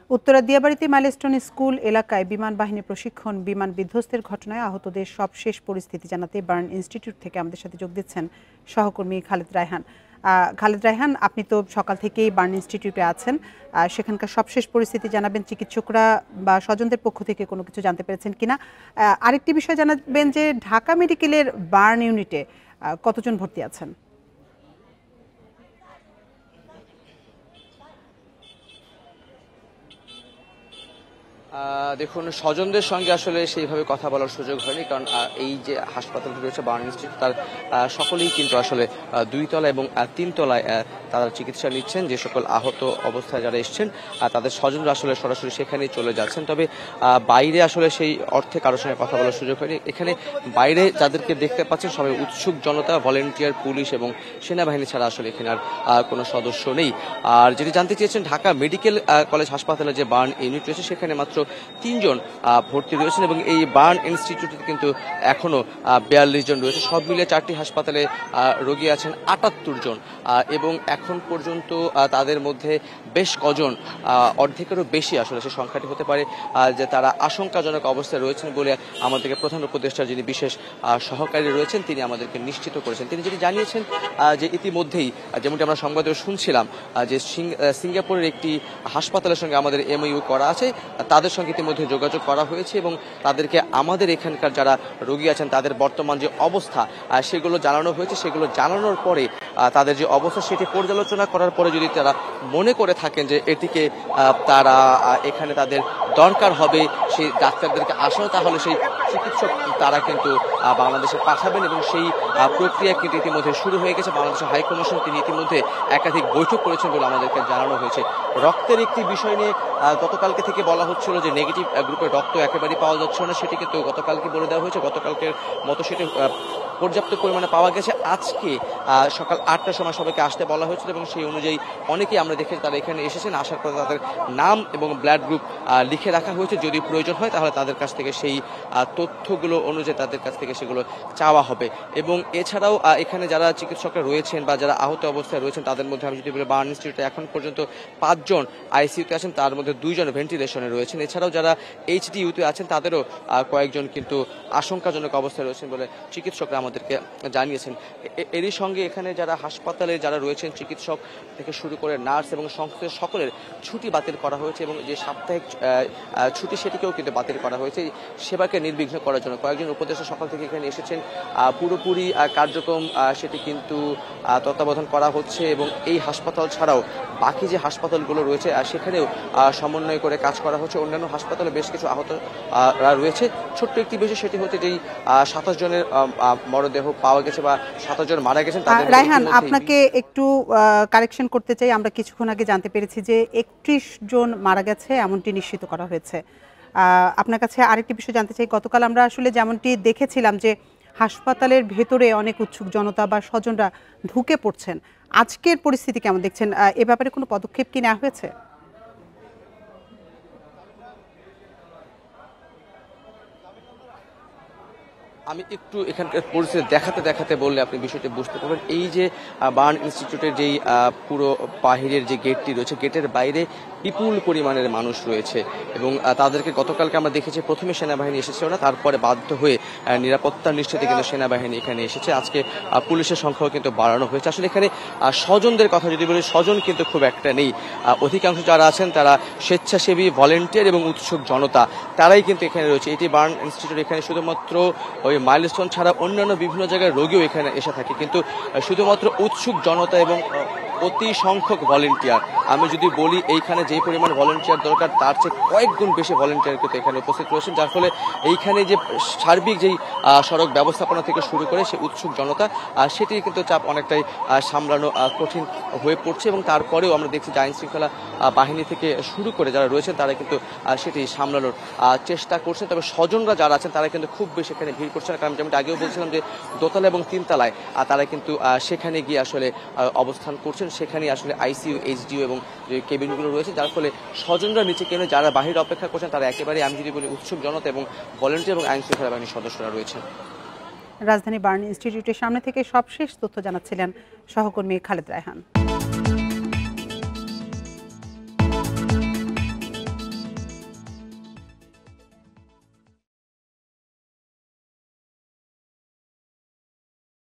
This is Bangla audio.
উত্তরা দিয়াবাড়িতে মাইলস্টোন স্কুল এলাকায় বিমান বাহিনী প্রশিক্ষণ বিমান বিধ্বস্তের ঘটনায় আহতদের সবশেষ পরিস্থিতি জানাতে বার্ন ইনস্টিটিউট থেকে আমাদের সাথে যোগ দিচ্ছেন সহকর্মী খালেদ রায়হান। খালেদ রায়হান, আপনি তো সকাল থেকেই বার্ন ইনস্টিটিউটে আছেন, সেখানকার সবশেষ পরিস্থিতি জানাবেন। চিকিৎসকরা বা স্বজনদের পক্ষ থেকে কোনো কিছু জানতে পেরেছেন কিনা? আরেকটি বিষয় জানাবেন যে ঢাকা মেডিকেলের বার্ন ইউনিটে কতজন ভর্তি আছেন? দেখুন, স্বজনদের সঙ্গে আসলে সেইভাবে কথা বলার সুযোগ হয়নি, কারণ এই যে হাসপাতালটি রয়েছে বার্ন ইনস্টিটিউট, তার সকলেই কিন্তু আসলে 2 তলা এবং 3 তলায় তারা চিকিৎসা নিচ্ছেন। যে সকল আহত অবস্থায় যারা এসছেন তাদের স্বজনরা আসলে সরাসরি সেখানেই চলে যাচ্ছেন। তবে বাইরে আসলে সেই অর্থে কারোর সঙ্গে কথা বলার সুযোগ হয়নি। এখানে বাইরে যাদেরকে দেখতে পাচ্ছেন সবাই উৎসুক জনতা, ভলেন্টিয়ার, পুলিশ এবং সেনাবাহিনী ছাড়া আসলে এখানে আর কোনো সদস্য নেই। আর যেটি জানতে চেয়েছেন, ঢাকা মেডিকেল কলেজ হাসপাতালে যে বার্ন ইউনিট রয়েছে সেখানে মাত্র 3 জন ভর্তি রয়েছেন এবং এই বার্ন ইনস্টিটিউটে কিন্তু এখনো 42 জন রয়েছে। সব মিলিয়ে 4টি হাসপাতালে রোগী আছেন 78 জন এবং এখন পর্যন্ত তাদের মধ্যে বেশ কজন, অর্ধেকেরও বেশি আসলে সে সংখ্যাটি হতে পারে, যে তারা আশঙ্কাজনক অবস্থায় রয়েছেন বলে আমাদেরকে প্রধান উপদেষ্টার যিনি বিশেষ সহকারী রয়েছেন তিনি আমাদেরকে নিশ্চিত করেছেন। তিনি যেটি জানিয়েছেন যে ইতিমধ্যেই যেমনটি আমরা সংবাদে শুনছিলাম যে সিঙ্গাপুরের একটি হাসপাতালের সঙ্গে আমাদের এমওইউ করা আছে, তাদের সঙ্গে ইতিমধ্যে যোগাযোগ করা হয়েছে এবং তাদেরকে আমাদের এখানকার যারা রোগী আছেন তাদের বর্তমান যে অবস্থা সেগুলো জানানো হয়েছে। সেগুলো জানানোর পরে তাদের যে অবস্থা সেটি পর্যালোচনা করার পরে যদি তারা মনে করে থাকেন যে এটিকে তারা এখানে তাদের দরকার হবে সেই ডাক্তারদেরকে আসানো, তাহলে সেই চিকিৎসক তারা কিন্তু বাংলাদেশে পাঠাবেন এবং সেই প্রক্রিয়া কিন্তু ইতিমধ্যে শুরু হয়ে গেছে। বাংলাদেশের হাইকমিশন তিনি ইতিমধ্যে একাধিক বৈঠক করেছেন বলে আমাদেরকে জানানো হয়েছে। রক্তের একটি বিষয় নিয়ে গতকালকে থেকে বলা হচ্ছিল যে নেগেটিভ গ্রুপের রক্ত একেবারেই পাওয়া যাচ্ছে না, সেটি কিন্তু গতকালকে বলে দেওয়া হয়েছে। গতকালকের মতো সেটি পর্যাপ্ত পরিমাণে পাওয়া গেছে। আজকে সকাল 8টার সময় সবাইকে আসতে বলা হয়েছিল এবং সেই অনুযায়ী অনেকেই আমরা দেখেছি তারা এখানে এসেছেন। আসার পরে তাদের নাম এবং ব্লাড গ্রুপ লিখে রাখা হয়েছে। যদি প্রয়োজন হয় তাহলে তাদের কাছ থেকে সেই তথ্যগুলো অনুযায়ী তাদের কাছ থেকে সেগুলো চাওয়া হবে। এবং এছাড়াও এখানে যারা চিকিৎসকরা রয়েছেন বা যারা আহত অবস্থায় রয়েছেন তাদের মধ্যে আমি যদি বলি বার্ন ইনস্টিটিউটে এখন পর্যন্ত 5 জন আইসিইউতে আছেন, তার মধ্যে 2 জন ভেন্টিলেশনে রয়েছেন। এছাড়াও যারা এইচডিইউতে আছেন তাদেরও কয়েকজন কিন্তু আশঙ্কাজনক অবস্থায় রয়েছেন বলে চিকিৎসকরা আমাদেরকে জানিয়েছেন। এরই সঙ্গে এখানে যারা হাসপাতালে যারা রয়েছেন চিকিৎসক থেকে শুরু করে নার্স এবং সংশ্লিষ্ট সকলের ছুটি বাতিল করা হয়েছে এবং যে সাপ্তাহিক ছুটি সেটিকেও কিন্তু বাতিল করা হয়েছে সেবাকে নির্বিঘ্ন করার জন্য। কয়েকজন উপদেষ্টা সকাল থেকে এখানে এসেছেন। পুরোপুরি কার্যক্রম সেটি কিন্তু তত্ত্বাবধান করা হচ্ছে এবং এই হাসপাতাল ছাড়াও বাকি যে হাসপাতালগুলো রয়েছে সেখানেও সমন্বয় করে কাজ করা হচ্ছে। অন্যান্য হাসপাতালে বেশ কিছু আহতরা রয়েছে। ছোট্ট একটি বিষয় সেটি হচ্ছে যেই 27 জনের মরদেহ পাওয়া গেছে বা 27 জন মারা গেছেন। রায়হান, আপনাকে একটু কারেকশন করতে চাই। আমরা কিছুক্ষণ আগে জানতে পেরেছি যে 31 জন মারা গেছে এমনটি নিশ্চিত করা হয়েছে। আপনার কাছে আরেকটি বিষয় জানতে চাই। গতকাল আমরা আসলে যেমনটি দেখেছিলাম যে হাসপাতালের ভেতরে অনেক উৎসুক জনতা বা স্বজনরা ঢুকে পড়ছেন, আজকের পরিস্থিতি কেমন দেখছেন? এ ব্যাপারে কোনো পদক্ষেপ কি নেওয়া হয়েছে? আমি একটু এখানকার পরিস্থিতি দেখাতে বললে আপনি বিষয়টি বুঝতে পারবেন। এই যে বার্ন ইনস্টিটিউটের যেই পুরো বাহিরের যে গেটটি রয়েছে, গেটের বাইরে বিপুল পরিমাণের মানুষ রয়েছে এবং তাদেরকে গতকালকে আমরা দেখেছি প্রথমে সেনাবাহিনী এসেছিল না, তারপরে বাধ্য হয়ে নিরাপত্তার নিশ্চিতে কিন্তু সেনাবাহিনী এখানে এসেছে। আজকে পুলিশের সংখ্যাও কিন্তু বাড়ানো হয়েছে। আসলে এখানে স্বজনদের কথা যদি বলি, স্বজন কিন্তু খুব একটা নেই। অধিকাংশ যারা আছেন তারা স্বেচ্ছাসেবী, ভলেন্টিয়ার এবং উৎসুক জনতা, তারাই কিন্তু এখানে রয়েছে। এটি বার্ন ইনস্টিটিউট, এখানে শুধুমাত্র ওই মাইলস্টোন ছাড়া অন্যান্য বিভিন্ন জায়গায় রোগীও এখানে এসে থাকে, কিন্তু শুধুমাত্র উৎসুক জনতা এবং অতি সংখ্যক ভলেন্টিয়ার। আমি যদি বলি এইখানে যেই পরিমাণ ভলেন্টিয়ার দরকার তার চেয়ে কয়েক গুণ বেশি ভলেন্টিয়ার কিন্তু এখানে উপস্থিত রয়েছেন, যার ফলে এইখানে যে সার্বিক যেই সড়ক ব্যবস্থাপনা থেকে শুরু করে সেই উৎসুক জনতা সেটির কিন্তু চাপ অনেকটাই সামলানো কঠিন হয়ে পড়ছে। এবং তারপরেও আমরা দেখছি যে আইন শৃঙ্খলা বাহিনী থেকে শুরু করে যারা রয়েছেন তারা কিন্তু সেটি সামলানোর চেষ্টা করছেন। তবে স্বজনরা যারা আছেন তারা কিন্তু খুব বেশি এখানে ভিড় করছে না, কারণ যেমনটা আগেও বলছিলাম যে দোতলা এবং 3 তলায় তারা কিন্তু সেখানে গিয়ে আসলে অবস্থান করছেন। সেখানে আসলে আইসিইউ, এইচডিইউ এবং যে কেবিনগুলো রয়েছে, যার ফলে স্বজনরা নিচে কেন যারা বাহিরে অপেক্ষা করছেন তারা একেবারে আমি যদি বলি উৎসুক জনতা এবং ভলেন্টিয়ার এবং আইন শৃঙ্খলা বাহিনীর সদস্যরা রয়েছেন। রাজধানী বার্ন ইনস্টিটিউটের সামনে থেকে সবশেষ তথ্য জানাচ্ছিলেন সহকর্মী খালেদ রায়হান।